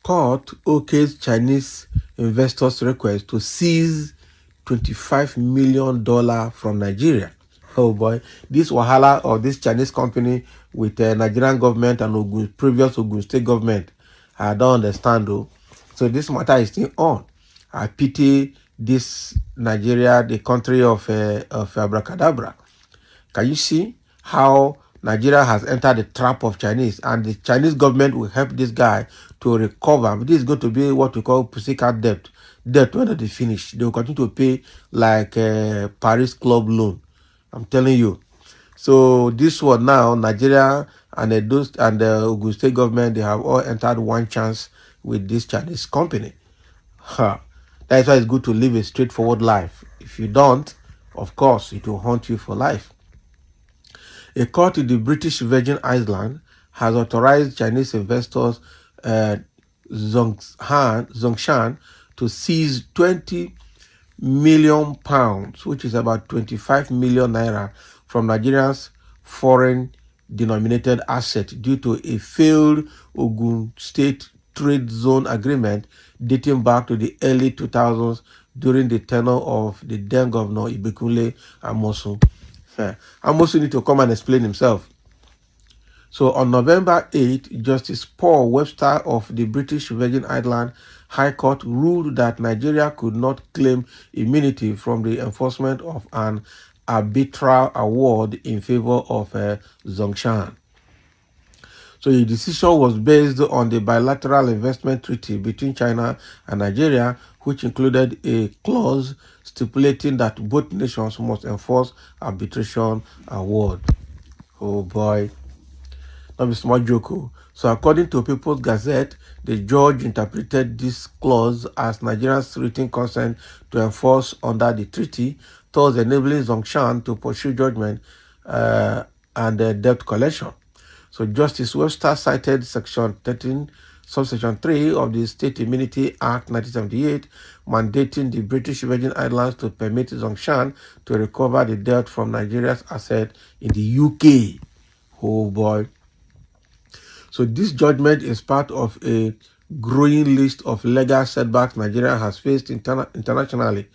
court okayed Chinese investors' request to seize $25 million from Nigeria. Oh boy, this wahala of this Chinese company with the Nigerian government and previous Ogun State government, I don't understand though. So this matter is still on. I pity this Nigeria, the country of abracadabra. Can you see how Nigeria has entered the trap of Chinese, and the Chinese government will help this guy to recover? This is going to be what we call pussycat debt. Debt when they finish, they will continue to pay like a Paris Club loan. I'm telling you. So this one now, Nigeria and the Ogun State government, they have all entered one chance with this Chinese company. Huh. That's why it's good to live a straightforward life. If you don't, of course, it will haunt you for life. A court in the British Virgin Islands has authorized Chinese investors Zhongshan to seize 20 million pounds, which is about 25 million naira, from Nigeria's foreign denominated asset due to a failed Ogun State trade zone agreement dating back to the early 2000s during the tenure of the then governor Ibikunle Amosun. Amosun need to come and explain himself. So on November 8, Justice Paul Webster of the British Virgin Islands High Court ruled that Nigeria could not claim immunity from the enforcement of an arbitral award in favor of Zhongshan. So the decision was based on the bilateral investment treaty between China and Nigeria, which included a clause stipulating that both nations must enforce arbitration award. Oh boy. Not a small joke. So according to People's Gazette, the judge interpreted this clause as Nigeria's written consent to enforce under the treaty, thus enabling Zhongshan to pursue judgment and debt collection. So Justice Webster cited Section 13, Subsection 3 of the State Immunity Act 1978, mandating the British Virgin Islands to permit Zhongshan to recover the debt from Nigeria's asset in the UK. Oh boy. So this judgment is part of a growing list of legal setbacks Nigeria has faced internationally.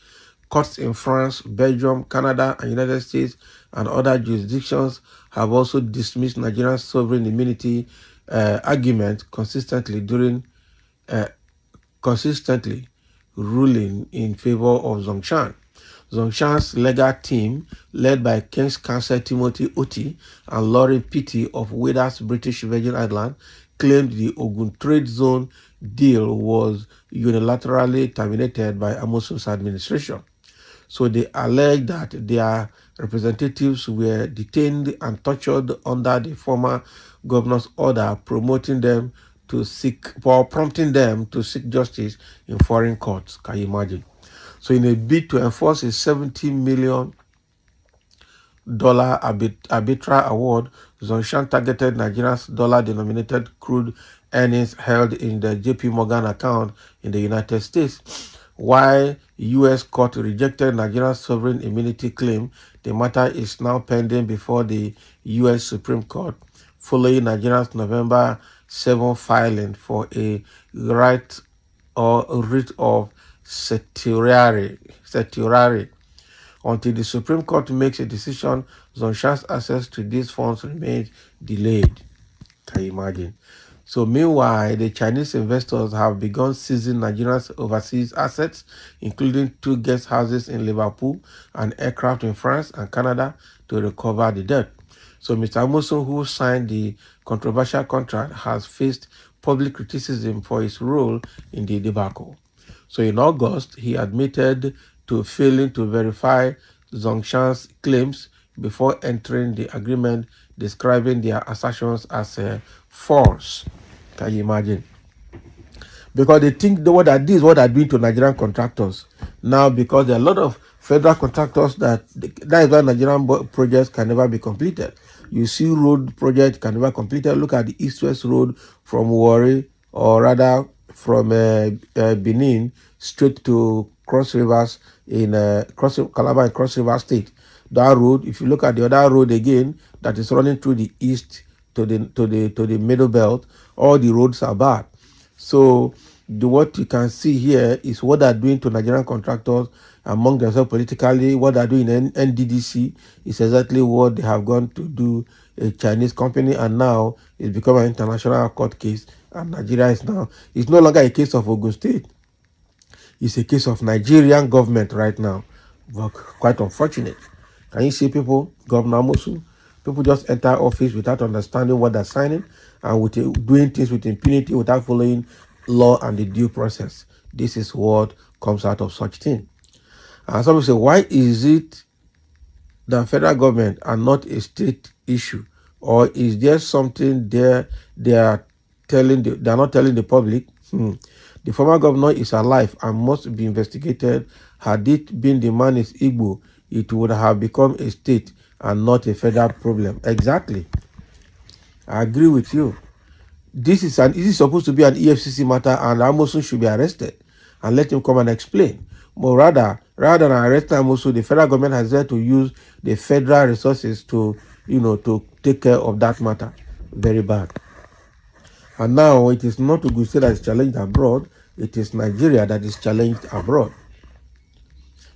Courts in France, Belgium, Canada, and United States and other jurisdictions have also dismissed Nigeria's sovereign immunity argument consistently ruling in favor of Zhongshan. Zhongshan's legal team, led by King's Counsel Timothy Oti and Laurie Pitty of Withers, British Virgin Islands, claimed the Ogun Trade Zone deal was unilaterally terminated by Amosun's administration. So they alleged that their representatives were detained and tortured under the former governor's order, prompting them to seek justice in foreign courts. Can you imagine? So in a bid to enforce a $70 million arbitral award, Zhongshan targeted Nigeria's dollar-denominated crude earnings held in the JP Morgan account in the United States. While U.S. court rejected Nigeria's sovereign immunity claim, the matter is now pending before the U.S. Supreme Court, following Nigeria's November 7 filing for a writ of certiorari. Until the Supreme Court makes a decision, Zhongshan's access to these funds remains delayed. Can you imagine? So meanwhile, the Chinese investors have begun seizing Nigeria's overseas assets, including 2 guest houses in Liverpool and aircraft in France and Canada, to recover the debt. So Mr. Amosun, who signed the controversial contract, has faced public criticism for his role in the debacle. So in August, he admitted to failing to verify Zhongshan's claims before entering the agreement, describing their assertions as false. Can you imagine? Because they think this is what they're doing to Nigerian contractors. Now, because there are a lot of federal contractors that is why Nigerian projects can never be completed. You see road projects can never be completed. Look at the East-West Road from Warri, or rather from Benin straight to Cross Rivers in Calabar and Cross River State. That road, if you look at the other road again, that is running through the east to the middle belt, all the roads are bad. So what you can see here is what they're doing to Nigerian contractors among themselves politically. What they're doing in NDDC is exactly what they have gone to do a Chinese company, and now it's become an international court case. And Nigeria is now, it's no longer a case of Ogun State. It's a case of Nigerian government right now. But quite unfortunate. Can you see people, Governor Amosun, people just enter office without understanding what they're signing and with doing things with impunity without following law and the due process. This is what comes out of such thing. And some people say, why is it the federal government and not a state issue? Or is there something there they are they are not telling the public? The former governor is alive and must be investigated. Had it been the man is Igbo, it would have become a state and not a federal problem. Exactly. I agree with you. This is supposed to be an EFCC matter, and Amosun should be arrested and let him come and explain. But rather than arresting Amosun, the federal government has had to use the federal resources to, to take care of that matter. Very bad. And now it is not Ogun State that is challenged abroad, it is Nigeria that is challenged abroad.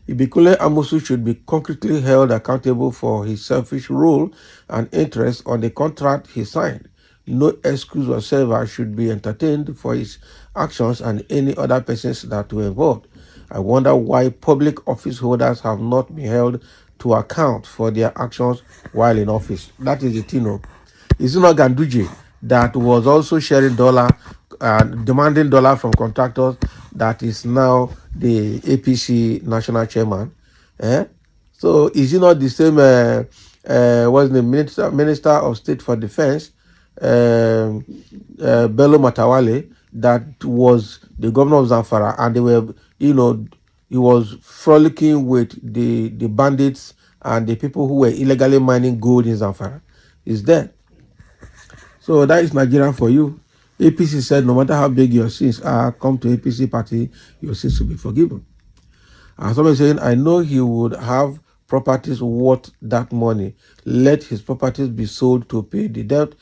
Ibikule Amosun should be concretely held accountable for his selfish role and interest on the contract he signed. No excuse whatsoever should be entertained for his actions and any other persons that were involved. I wonder why public office holders have not been held to account for their actions while in office. That is the thing. It's not Ganduje that was also sharing dollar, demanding dollar from contractors, that is now the APC national chairman. So is he not the same, what's the Minister of State for Defense, Bello Matawale, that was the governor of Zamfara, and they were, he was frolicking with the bandits and the people who were illegally mining gold in Zamfara. Is dead. So that is Nigeria for you. APC said no matter how big your sins are, come to APC party, your sins will be forgiven. And somebody saying, I know he would have properties worth that money. Let his properties be sold to pay the debt.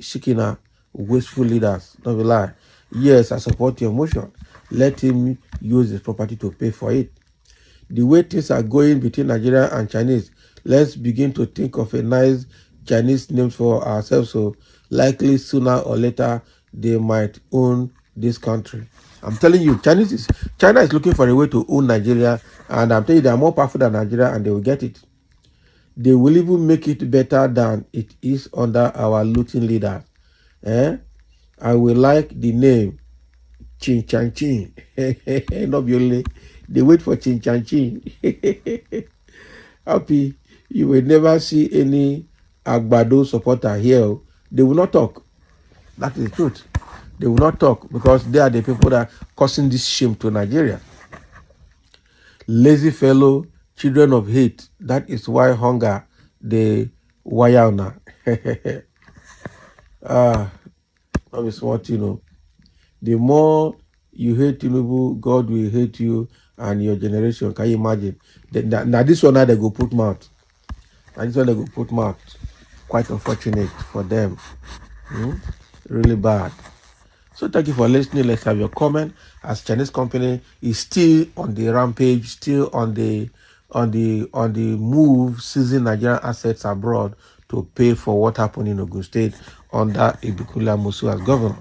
Shikina, wasteful leaders. Don't be lie. Yes, I support your motion. Let him use his property to pay for it. The way things are going between Nigeria and Chinese, let's begin to think of a nice Chinese name for ourselves. So likely sooner or later they might own this country. I'm telling you, China is looking for a way to own Nigeria, and I'm telling you they are more powerful than Nigeria, and they will get it. They will even make it better than it is under our looting leader. I will like the name Chin Chan Chin. Not only they wait for Chin Chan Chin. Happy, you will never see any Agbado supporter here. They will not talk. That is the truth. They will not talk because they are the people that are causing this shame to Nigeria. Lazy fellow, children of hate. That is why hunger, the wayana. That is what The more you hate Tinubu, God will hate you and your generation. Can you imagine? Now this one, now they go put mouth. Now this one they go put mouth. Quite unfortunate for them. Really bad. So thank you for listening. Let's have your comment. As Chinese company is still on the rampage, still on the move, seizing Nigerian assets abroad to pay for what happened in Ogun State under Ibikule Amosun as governor.